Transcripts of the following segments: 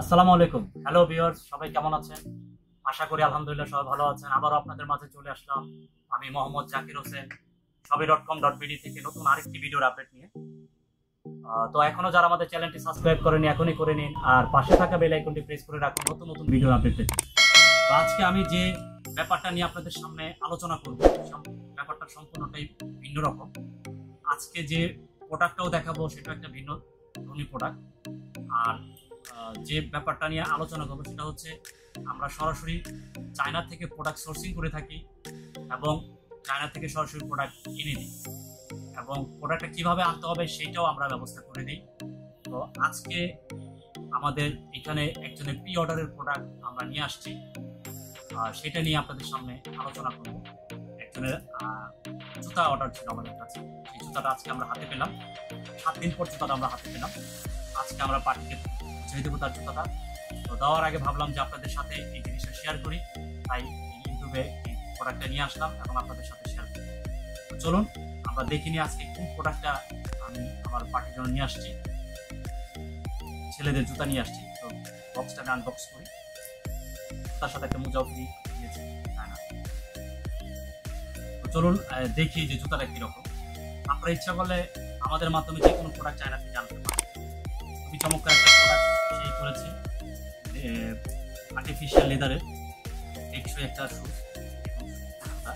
আসসালামু আলাইকুম। Hello viewers, সবাই কেমন আছেন? আশা করি আলহামদুলিল্লাহ সবাই ভালো আছেন। আবারও আপনাদের মাঝে চলে আসলাম আমি মোহাম্মদ জাকির হোসেন, সবই.com.bd থেকে নতুন আরেকটি ভিডিওর আপডেট নিয়ে। তো এখনো যারা আমাদের চ্যানেলটি সাবস্ক্রাইব করেনি এখনই করে নিন, আর পাশে থাকা বেল আইকনটি প্রেস করে রাখুন নতুন নতুন ভিডিওর আপডেট পেতে। তো আজকে আমি যে ব্যাপারটা নিয়ে আপনাদের সামনে আলোচনা করব, ব্যাপারটা সম্পূর্ণটাই ভিন্ন রকম। আজকে যে প্রোডাক্টটাও দেখাবো সেটা একটা ভিন্ন ধরনের প্রোডাক্ট। আর যে ব্যাপারটা নিয়ে আলোচনা করবো সেটা হচ্ছে আমরা সরাসরি চায়না থেকে প্রোডাক্ট সোর্সিং করে থাকি এবং চায়না থেকে সরাসরি প্রোডাক্ট কিনে নিই এবং প্রোডাক্টটা কিভাবে আনতে হবে সেইটাও আমরা ব্যবস্থা করে দিই। তো আজকে আমাদের এখানে একজনের প্রি অর্ডারের প্রোডাক্ট আমরা নিয়ে আসছি, সেটা নিয়ে আপনাদের সামনে আলোচনা করব। একজনের জুতা অর্ডার ছিল আমাদের কাছে, সেই জুতাটা আজকে আমরা হাতে পেলাম। 7 দিন পর জুতাটা আমরা হাতে পেলাম। আজকে আমরা পার্টিকে পৌঁছে দেবো তার জুতাটা। তো দেওয়ার আগে ভাবলাম যে আপনাদের সাথে এই জিনিসটা শেয়ার করি, তাই ইউটিউবে এই প্রোডাক্টটা নিয়ে আসলাম এবং আপনাদের সাথে শেয়ার করি। তো চলুন আমরা দেখে নিই আজকে কোন প্রোডাক্টটা আমি আমার পার্টির জন্য নিয়ে আসছি। ছেলেদের জুতা নিয়ে আসছি। তো বক্সটাকে আনবক্স করি। তার সাথে একটা মোজাও ফ্রি দিয়েছে, তাই না? তো চলুন দেখি যে জুতাটা কিরকম। আপনারা ইচ্ছা করলে আমাদের মাধ্যমে যে কোনো প্রোডাক্ট চায়না থেকে আনতে পারেন। খুবই চমৎকার একটা প্রোডাক্ট সেই করেছি, আর্টিফিশিয়াল লেদারের টেকসই একটা শুজ জুতা।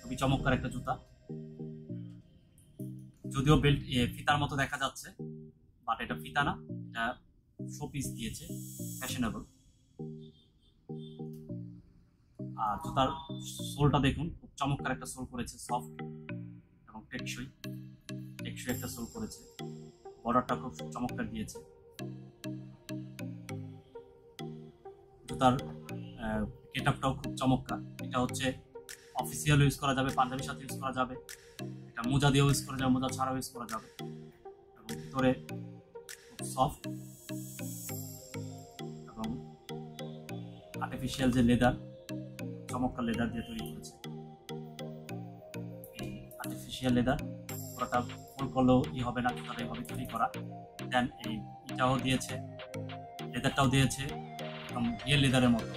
খুবই চমৎকার একটা জুতা, যদিও বেল্ট ফিতার মতো দেখা যাচ্ছে, বাট এটা ফিতা না, এটা শো পিস দিয়েছে, ফ্যাশনেবল। আর জুতার সোলটা দেখুন, খুব চমৎকার একটা সোল করেছে, সফট এবং টেকসই একটা সোল করেছে। বর্ডারটা খুব চমৎকার দিয়েছে। জুতার গেটআপটাও খুব চমৎকার। এটা হচ্ছে অফিসিয়াল ইউজ করা যাবে, পাঞ্জাবির সাথে ইউজ করা যাবে, এটা মোজা দিয়েও ইউজ করা যাবে, মোজা ছাড়াও ইউজ করা যাবে। এবং ভিতরে খুব সফট এবং আর্টিফিশিয়াল যে লেদার, চমৎকার লেদার দিয়ে তৈরি করেছে। এই আর্টিফিশিয়াল লেদার পুরোটা ফুল করলেও হবে না, জুতাটা এভাবে তৈরি করা। দেন এই এটাও দিয়েছে, লেদারটাও দিয়েছে একদম রিয়েল লেদারের মতো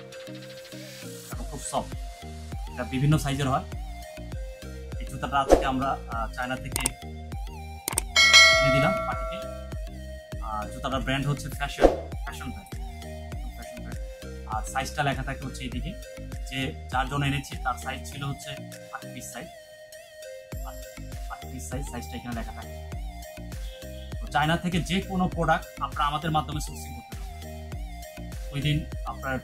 এবং খুব সফট। এটা বিভিন্ন সাইজের হয়। এই জুতাটা আজকে আমরা চায়না থেকে কিনে দিলাম পার্টিকে। জুতাটার ব্র্যান্ড হচ্ছে ফ্যাশন ব্র্যান্ড। আর সাইজটা লেখা থাকে হচ্ছে এইদিকে, যে যার জন্য এনেছি তার সাইজ ছিল হচ্ছে 38 সাইজ। 38 সাইজটা এখানে লেখা থাকে। তো চায়না থেকে যে কোনো প্রোডাক্ট আপনারা আমাদের মাধ্যমে সোর্সিং করতে পারেন। উইদিন আপনার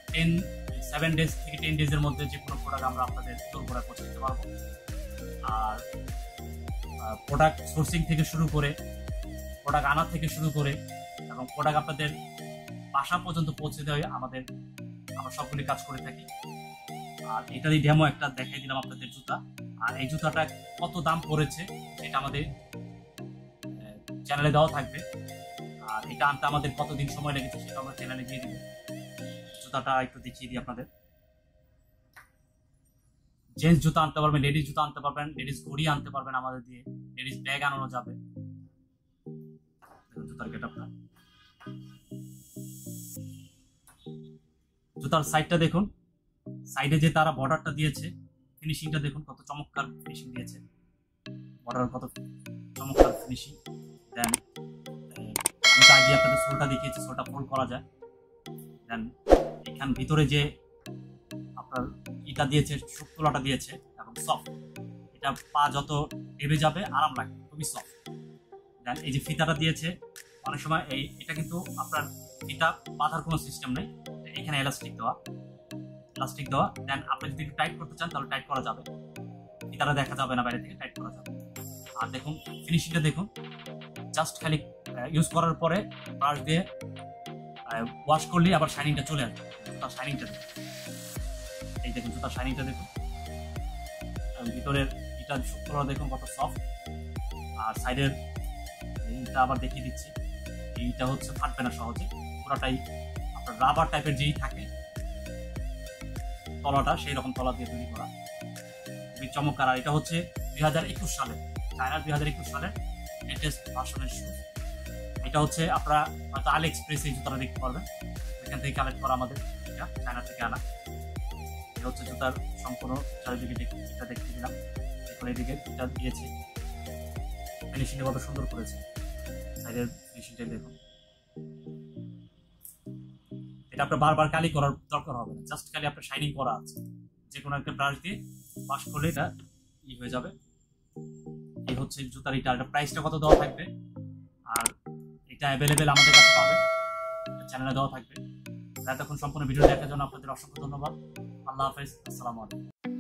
7 ডেজ থেকে 10 ডেজের মধ্যে যে কোনো প্রোডাক্ট আমরা আপনাদের দোরগোড়ায় পৌঁছে দিতে পারবো। আর প্রোডাক্ট সোর্সিং থেকে শুরু করে, প্রোডাক্ট আনা থেকে শুরু করে এবং প্রোডাক্ট আপনাদের বাসা পর্যন্ত পৌঁছে দেওয়া আমরা সবগুলি কাজ করে থাকি। আর এটারই ডেমো একটা দেখাই দিলাম আপনাদের জুতা। আর এই জুতাটা কত দাম পড়েছে এটা আমাদের চ্যানেলে দেওয়া থাকবে। আর এটা আনতে আমাদের কতদিন সময় লেগেছে সেটা আমরা চ্যানেলে দিয়ে দিব। জুতাটা একটু দেখিয়ে দিই আপনাদের। জেন্টস জুতা আনতে পারবেন, লেডিস জুতা আনতে পারবেন, লেডিস ঘড়ি আনতে পারবেন আমাদের দিয়ে, লেডিস ব্যাগ আনানো যাবে। জুতার গেটআপটা, জুতার সাইডটা দেখুন, সাইডে যে তারা বর্ডারটা দিয়েছে, ফিনিশিংটা দেখুন কত চমৎকার ফিনিশিং দিয়েছে। বর্ডার কত চমৎকার ফিনিশিং। দেন আমি তো আগে আপনাদের সোলটা দেখিয়েছি, সোলটা ফোল্ড করা যায়। দেন এখান ভিতরে যে আপনার ইটা দিয়েছে, তোলাটা দিয়েছে এবং সফট। এটা পা যত টেবে যাবে আরাম লাগবে, খুবই সফট। দেন এই যে ফিতাটা দিয়েছে, অনেক সময় এটা কিন্তু আপনার ফিতা বাঁধার কোনো সিস্টেম নেই, এখানে এলাস্টিক দেওয়া। দেন আপনি যদি একটু টাইট করতে চান তাহলে টাইট করা যাবে, ফিতাটা দেখা যাবে না বাইরে থেকে, টাইট করা যাবে। আর দেখুন ফিনিশিংটা দেখুন, জাস্ট খালি ইউজ করার পরে ব্রাশ দিয়ে ওয়াশ করলেই আবার শাইনিংটা চলে আসবে। জুতার শাইনিংটা দেখুন, এই দেখুন জুতার শাইনিংটা দেখুন। ভিতরের এটা শুক্তরা দেখুন কত সফট। আর সাইডের এইটা আবার দেখিয়ে দিচ্ছি, এইটা হচ্ছে ফাটবে না সহজে, পুরোটাই আপনার রাবার টাইপের যেই থাকে তলাটা, সেই রকম তলা দিয়ে তৈরি করা, খুবই চমৎকার। আর এটা হচ্ছে 2021 সালে, চায়নার 2021 সালের লেটেস্ট ভার্সনের শুজ। এটা হচ্ছে আপনারা হয়তো আলি এক্সপ্রেস এই জুতাটা দেখতে পারবেন, এখান থেকে কালেক্ট করা আমাদের, এটা চায়না থেকে আনা। এটা হচ্ছে জুতার সম্পূর্ণ চারিদিকে এটা দেখতে দিলাম, এখন এদিকে এটা দিয়েছি, ফিনিশিংটা কত সুন্দর করেছে, সাইডের ফিনিশিংটা দেখুন। এটা আপনার বারবার কালি করার দরকার হবে না, জাস্ট কালি আপনার শাইনিং করা আছে, যে কোনো একটা ব্রাশ দিয়ে ওয়াশ করলে এটা হয়ে যাবে। এই হচ্ছে জুতার এটা প্রাইসটা কত দেওয়া থাকবে, আর এটা অ্যাভেলেবেল আমাদের কাছে পাবে, চ্যানেলে দেওয়া থাকবে। এতক্ষণ সম্পূর্ণ ভিডিও দেখার জন্য আপনাদের অসংখ্য ধন্যবাদ। আল্লাহ হাফেজ, আসসালামু আলাইকুম।